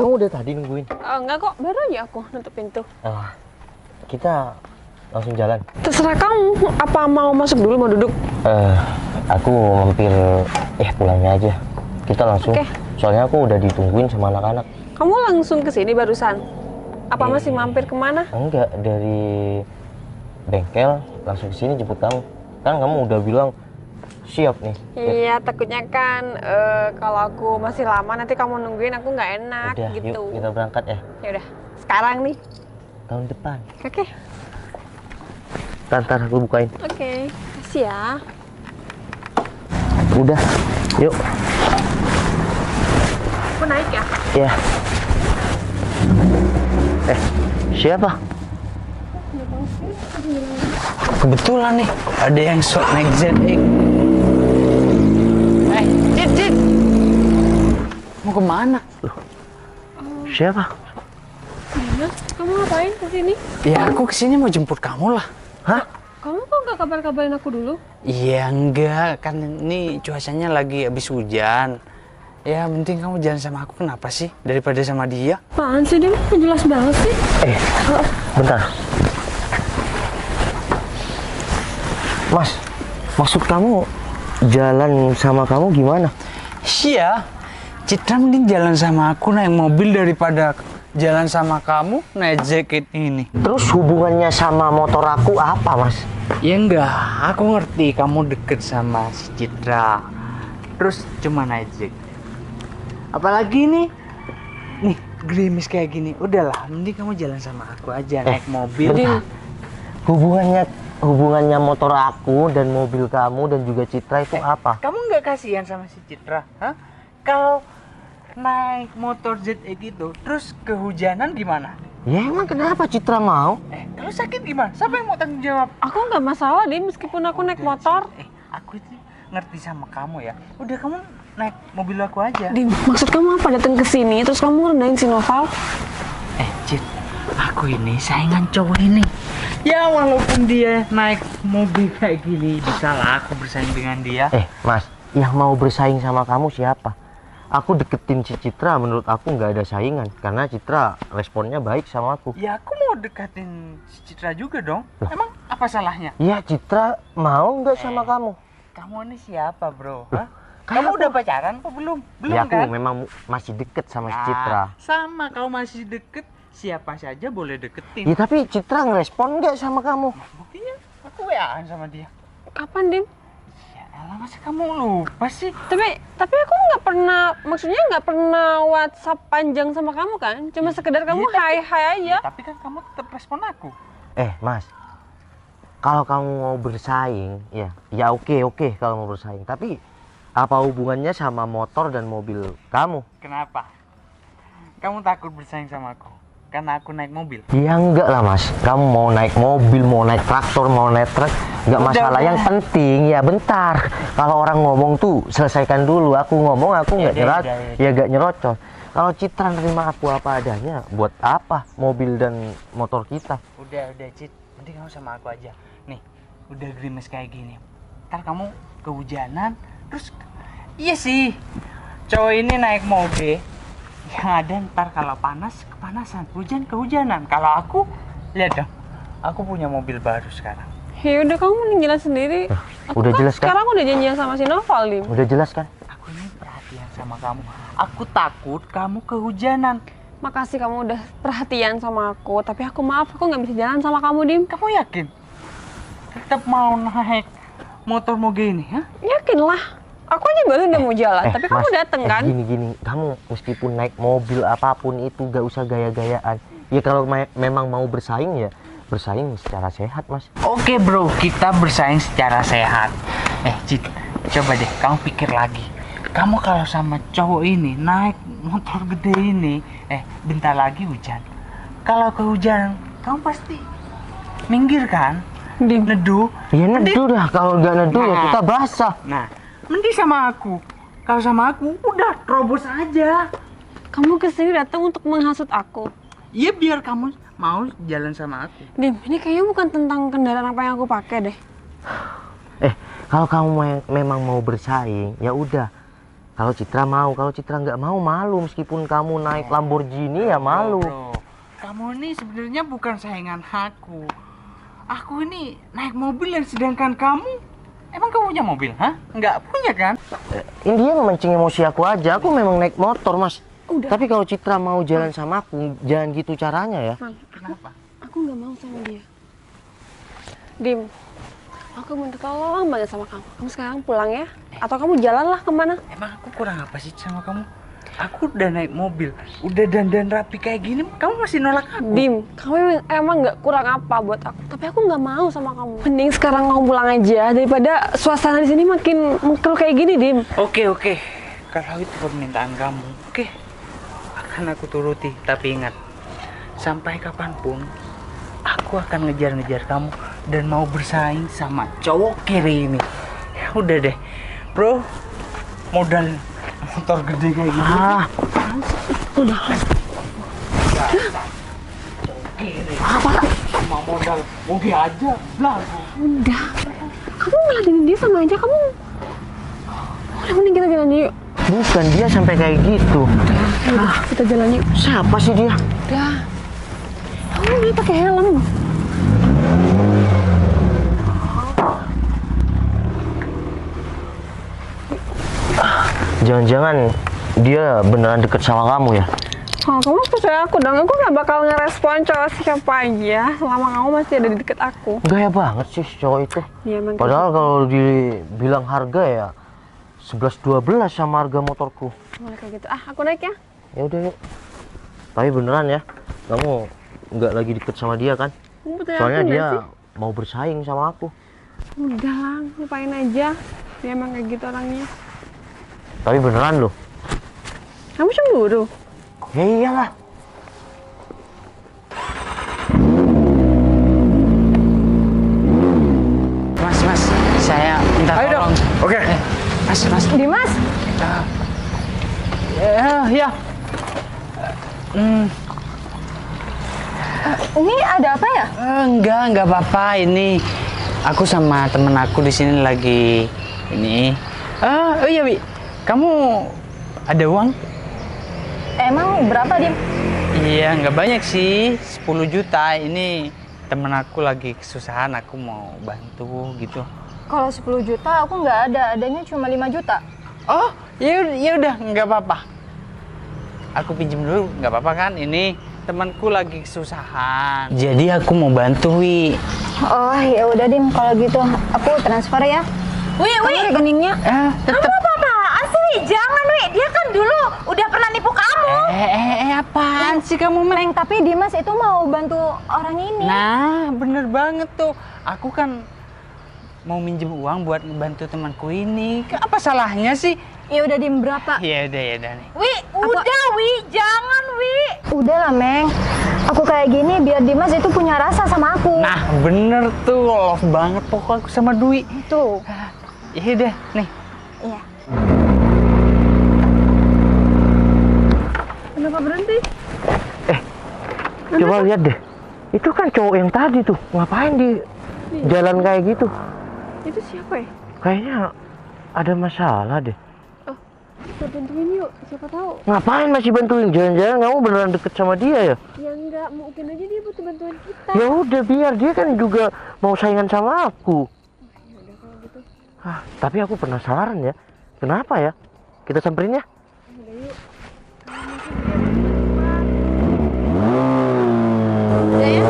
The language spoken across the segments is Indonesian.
Kamu udah tadi nungguin? Enggak kok, baru aja aku nutup pintu. Kita langsung jalan. Terserah kamu, apa mau masuk dulu, mau duduk? Aku mampir, pulangnya aja. Kita langsung, soalnya aku udah ditungguin sama anak-anak. Kamu langsung ke sini barusan? Apa masih mampir kemana? Enggak, dari bengkel langsung ke sini jemput kamu. Kan kamu udah bilang siap nih. Iya, takutnya kan kalau aku masih lama nanti kamu nungguin aku nggak enak. Udah, gitu. yuk kita berangkat ya. Ya udah, sekarang nih. Tahun depan. Oke. Ntar aku bukain. Oke, kasih ya. Udah, yuk. Aku naik ya? Ya. Siapa? Kebetulan nih, ada yang sok naik ZX. Cid. Mau kemana? Siapa? Mas, kamu ngapain kesini? Ya aku kesini mau jemput kamu lah. Hah? Kamu kok nggak kabar-kabarin aku dulu? Iya enggak, kan ini cuacanya lagi habis hujan. Ya penting kamu jalan sama aku, kenapa sih? Daripada sama dia. Apaan sih, Dim? Jelas banget sih. Bentar. Mas, maksud kamu jalan sama kamu gimana? Iya, Citra mending jalan sama aku naik mobil daripada jalan sama kamu naik jaket ini. Terus hubungannya sama motor aku apa, Mas? Ya enggak, aku ngerti kamu deket sama si Citra. Terus cuma naik jaket. Apalagi nih gerimis kayak gini. Udahlah, mending kamu jalan sama aku aja naik mobil. Hubungannya motor aku dan mobil kamu dan juga Citra itu apa? Kamu nggak kasihan sama si Citra? Hah? Kalau naik motor ZX itu terus kehujanan gimana? Ya emang kenapa Citra mau? Kalau sakit gimana? Siapa yang mau tanggung jawab? Aku nggak masalah, Dim, meskipun aku naik motor. Aku itu ngerti sama kamu ya. Udah kamu naik mobil aku aja. Dim, maksud kamu apa datang ke sini terus kamu rendahin si Noval? Cid, aku ini saingan cowok ini. Ya walaupun dia naik mobil kayak gini, bisa lah aku bersaing dengan dia. Mas, yang mau bersaing sama kamu siapa? Aku deketin si Citra, menurut aku nggak ada saingan karena Citra responnya baik sama aku. Ya aku mau deketin si Citra juga dong. Emang apa salahnya? Ya Citra mau nggak sama kamu? Kamu ini siapa bro? Kamu udah pacaran apa belum? Belum ya, aku kan? memang masih deket sama si Citra. Sama, kamu masih deket, siapa saja boleh deketin. Ya tapi Citra ngerespon nggak sama kamu? Buktinya aku WA-an sama dia. Kapan, Dim? Ya elah, masa kamu lupa sih? Tapi aku nggak pernah, maksudnya nggak pernah WhatsApp panjang sama kamu kan? Cuma sekedar kamu hai aja. Tapi kan kamu tetap respon aku. Mas, kalau kamu mau bersaing, ya oke kalau mau bersaing. Tapi apa hubungannya sama motor dan mobil kamu? Kenapa? Kamu takut bersaing sama aku? Karena aku naik mobil? Ya enggak lah Mas, kamu mau naik mobil, mau naik traktor, mau naik truk, enggak masalah. Yang penting ya bentar, kalau orang ngomong tuh selesaikan dulu. Aku ngomong aku nggak nyerocos. Kalau Citra nerima aku apa adanya, buat apa mobil dan motor kita? Udah Cit, nanti kamu sama aku aja. Nih, udah gerimis kayak gini, ntar kamu kehujanan. Terus iya sih, cowok ini naik mobil yang ada ntar kalau panas kepanasan, hujan kehujanan. Kalau aku, lihat dong, aku punya mobil baru sekarang. Ya udah, kamu mending jalan sendiri. Udah jelas kan? Sekarang udah janjian sama si Noval, Dim. Udah jelas kan? Aku ini perhatian sama kamu. Aku takut kamu kehujanan. Makasih kamu udah perhatian sama aku, tapi aku maaf, aku nggak bisa jalan sama kamu, Dim. Kamu yakin? Tetap mau naik motor moge ini, ha? Yakin lah. Aku aja baru udah mau jalan, tapi kamu Mas, dateng kan? Gini, kamu meskipun naik mobil apapun itu gak usah gaya-gayaan. Ya kalau memang mau bersaing ya bersaing secara sehat, Mas. Oke bro, kita bersaing secara sehat. Cid, coba deh kamu pikir lagi. Kamu kalau sama cowok ini naik motor gede ini, bentar lagi hujan. Kalau kehujanan, kamu pasti minggir kan? Dim. Neduh. Ya neduh dah, kalau nggak neduh ya kita basah. Nah, mending sama aku. Kalau sama aku, udah terobos aja. Kamu kesini datang untuk menghasut aku. Iya, biar kamu mau jalan sama aku. Dim, ini kayaknya bukan tentang kendaraan apa yang aku pakai deh. Kalau kamu memang mau bersaing, ya udah. Kalau Citra mau, kalau Citra nggak mau malu. Meskipun kamu naik Lamborghini ya malu. Bro, kamu ini sebenarnya bukan saingan aku. Aku ini naik mobil dan sedangkan kamu, emang kamu punya mobil, hah? Nggak punya kan? Ini dia memancing emosi aku aja. Aku memang naik motor, Mas. Udah. Tapi kalau Citra mau jalan sama aku, jangan gitu caranya ya. Mang, Kenapa? aku nggak mau sama dia. Dim, aku minta tolong banget sama kamu. Kamu sekarang pulang ya? Atau kamu jalanlah kemana? Emang aku kurang apa sih sama kamu? Aku udah naik mobil, udah dandan rapi kayak gini, kamu masih nolak aku? Dim, kamu emang nggak kurang apa buat aku. Tapi aku nggak mau sama kamu. Mending sekarang kamu pulang aja daripada suasana di sini makin mengkel kayak gini, Dim. Oke. Kalau itu permintaan kamu, oke. Akan aku turuti, tapi ingat, sampai kapanpun aku akan ngejar-ngejar kamu dan mau bersaing sama cowok kiri ini. Ya udah deh, bro. Modal motor gede kayak gini. Udah. Cowok kiri. Sama modal mobil aja, belagu. Udah. Kamu ngeladenin dia sama aja kamu. Udah mending kita jalan yuk. Bukan, dia sampai kayak gitu. Kita jalan yuk. Siapa sih dia? Udah. Kamu udah pakai helm. Jangan-jangan dia beneran deket sama kamu ya? Oh, kamu percaya aku dong. Aku nggak bakal ngerespon cowok siapa aja selama kamu masih ada di deket aku. Gaya banget sih cowok itu. Iya, emang Padahal kalau dibilang harga ya 11-12 sama harga motorku. boleh kayak gitu. Ah, aku naik ya. Ya udah yuk. Tapi beneran ya, kamu nggak lagi deket sama dia kan? Kamu percaya Soalnya aku nggak dia sih? mau bersaing sama aku. Udah lah, lupain aja. Dia emang kayak gitu orangnya. Tapi beneran loh. Kamu cemburu? Ya iyalah. Mas, saya minta tolong. Oke. Mas. Dimas, Ya. ini ada apa ya? Enggak apa-apa. Ini aku sama temen aku di sini lagi ini. Oh iya, Wi. Kamu ada uang? Emang berapa dia? Iya, nggak banyak sih. 10 juta. Ini temen aku lagi kesusahan, aku mau bantu gitu. Kalau 10 juta aku nggak ada, adanya cuma 5 juta. Oh, ya udah, nggak apa-apa. Aku pinjem dulu, nggak apa-apa kan? Ini temanku lagi kesusahan. Jadi aku mau bantu, Wi. Oh ya udah Dim, kalau gitu aku transfer ya. Kamu rekeningnya? Tetep. Apa-apaan sih Wi? Jangan Wi, dia kan dulu udah pernah nipu kamu. Apaan sih kamu, Neng, tapi Dimas itu mau bantu orang ini. Nah, bener banget tuh. Aku kan mau minjem uang buat ngebantu temanku ini. Apa salahnya sih? Ya udah Dim, berapa? Ya udah nih. Wi, udah Wi, jangan Wi. Udah lah Meng, aku kayak gini biar Dimas itu punya rasa sama aku. Nah, bener tuh. Love banget pokok aku sama Dwi. Tuh. Ya udah, nih. Iya. Kenapa berhenti? Coba lihat deh. Itu kan cowok yang tadi tuh. Ngapain di jalan kayak gitu? Itu siapa ya? Kayaknya ada masalah deh. Kita bantuin yuk, siapa tahu. Ngapain masih bantuin? Jangan-jangan kamu beneran deket sama dia ya? Ya enggak, mungkin aja dia butuh bantuan kita. Ya udah, biar dia kan juga mau saingan sama aku. Ya udah kalau gitu. Tapi aku penasaran ya. Kenapa ya? Kita samperin ya? Udah yuk. Udah ya?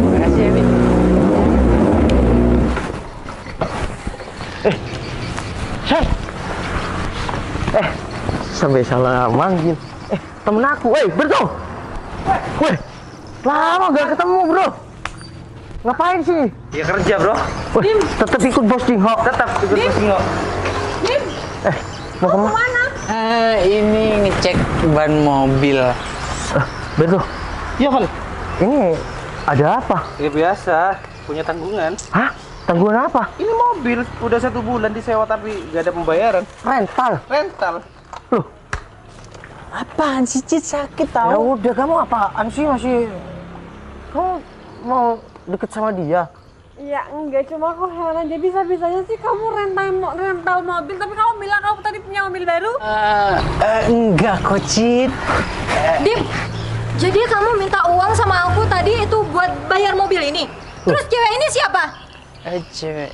Makasih ya, Wi. Say. Sampai salah manggil. Temen aku. Berto. Weh, lama gak ketemu, bro. Ngapain sih? Ya kerja, Bro. Weh, tetap ikut posting ho. Tetap ikut singo. Mau kemana? Ini ngecek ban mobil. Berto, Iya, Val. ini ada apa? Ya biasa, punya tanggungan. Hah? Tanggungan apa? Ini mobil udah 1 bulan disewa tapi gak ada pembayaran. Rental. Rental. Loh, Apaan sih, Cit? Sakit ya tau. udah, kamu apaan sih masih? Kamu mau deket sama dia? Ya enggak, cuma aku heran aja bisa-bisanya sih kamu rental mobil tapi kamu bilang kamu tadi punya mobil baru. Enggak kok, Cid. Dim, jadi kamu minta uang sama aku tadi itu buat bayar mobil ini? Terus cewek ini siapa? Cewek.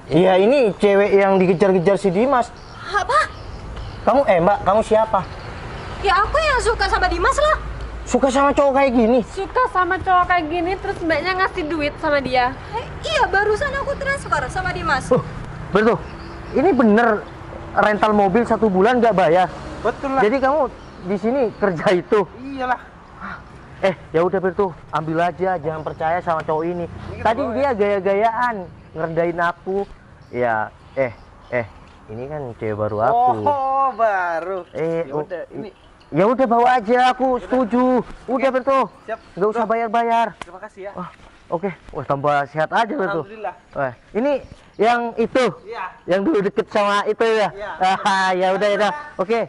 Iya, ini cewek yang dikejar-kejar si Dimas. Apa? Kamu Mbak, kamu siapa? Ya aku yang suka sama Dimas lah. Suka sama cowok kayak gini? Suka sama cowok kayak gini terus mbaknya ngasih duit sama dia. Iya, barusan aku transfer sama Dimas. Betul. Ini bener rental mobil 1 bulan nggak bayar. Betul lah. Jadi kamu di sini kerja itu? Iyalah. Ya udah Bertu, ambil aja, jangan percaya sama cowok ini. Tadi dia gaya-gayaan ngerendahin aku. Ya, ini kan cewek baru aku. Oh, baru. Ya udah, ini. Ya udah bawa aja, aku setuju. Udah Bertu, Siap. nggak usah bayar-bayar. Terima kasih ya. Oke, wah tambah sehat aja Bertu. Alhamdulillah. Ini yang itu, Iya. yang dulu deket sama itu ya. Iya. Ya udah. Oke.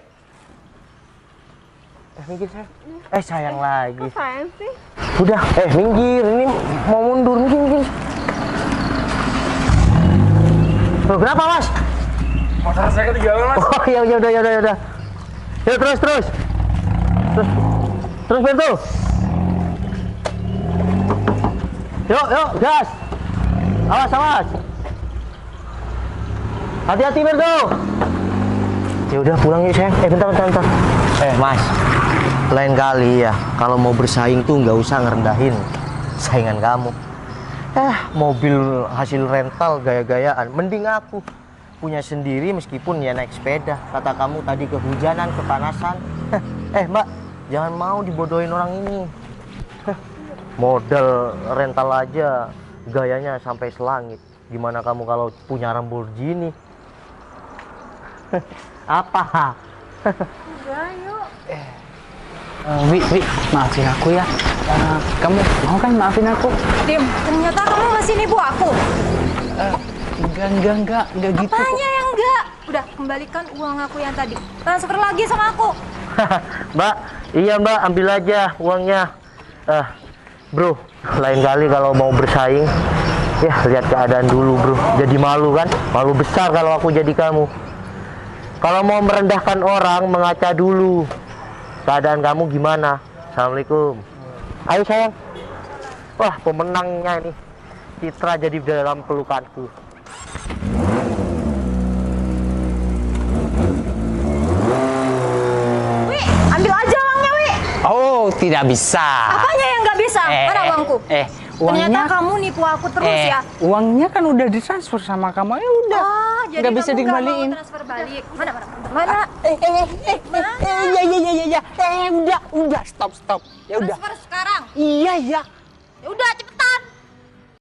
Minggir sayang. Sayang lagi. Kok sayang sih? Udah, minggir. Ini mau mundur, minggir. Loh, kenapa Mas? Motor saya ketinggalan, Mas. Oh ya udah. Yuk terus. Terus Bertu. Yuk, gas. Awas. Hati-hati Bertu. Ya udah pulang yuk sayang. Bentar. Mas, lain kali ya kalau mau bersaing tuh nggak usah ngerendahin saingan kamu. Mobil hasil rental gaya-gayaan, mending aku punya sendiri meskipun ya naik sepeda. Kata kamu tadi kehujanan, kepanasan. Mbak, jangan mau dibodohin orang ini. Model rental aja gayanya sampai selangit. Gimana kamu kalau punya Lamborghini? Apa? Udah, yuk. Wi, maafin aku ya. Kamu mau kan maafin aku? Dim, ternyata kamu masih nipu aku. Enggak gitu. Apanya yang enggak? Udah, kembalikan uang aku yang tadi. Transfer lagi sama aku. Mbak, iya Mbak, ambil aja uangnya. Bro, lain kali kalau mau bersaing, ya lihat keadaan dulu bro. Jadi malu kan? Malu besar kalau aku jadi kamu. Kalau mau merendahkan orang, mengaca dulu. Keadaan kamu gimana? Assalamualaikum. Ayo sayang. Wah, pemenangnya ini. Citra jadi dalam pelukanku. Wi, ambil aja uangnya, Wi. Oh, tidak bisa. Apanya yang nggak bisa? Mana uangku? Ternyata kamu nipu aku terus ya. Uangnya kan udah ditransfer sama kamu. Ya udah. Oh, jadi nggak bisa kamu nggak dikembaliin. mau transfer balik. Mana? Udah, stop. Ya udah. Transfer sekarang. Iya. Ya udah, cepet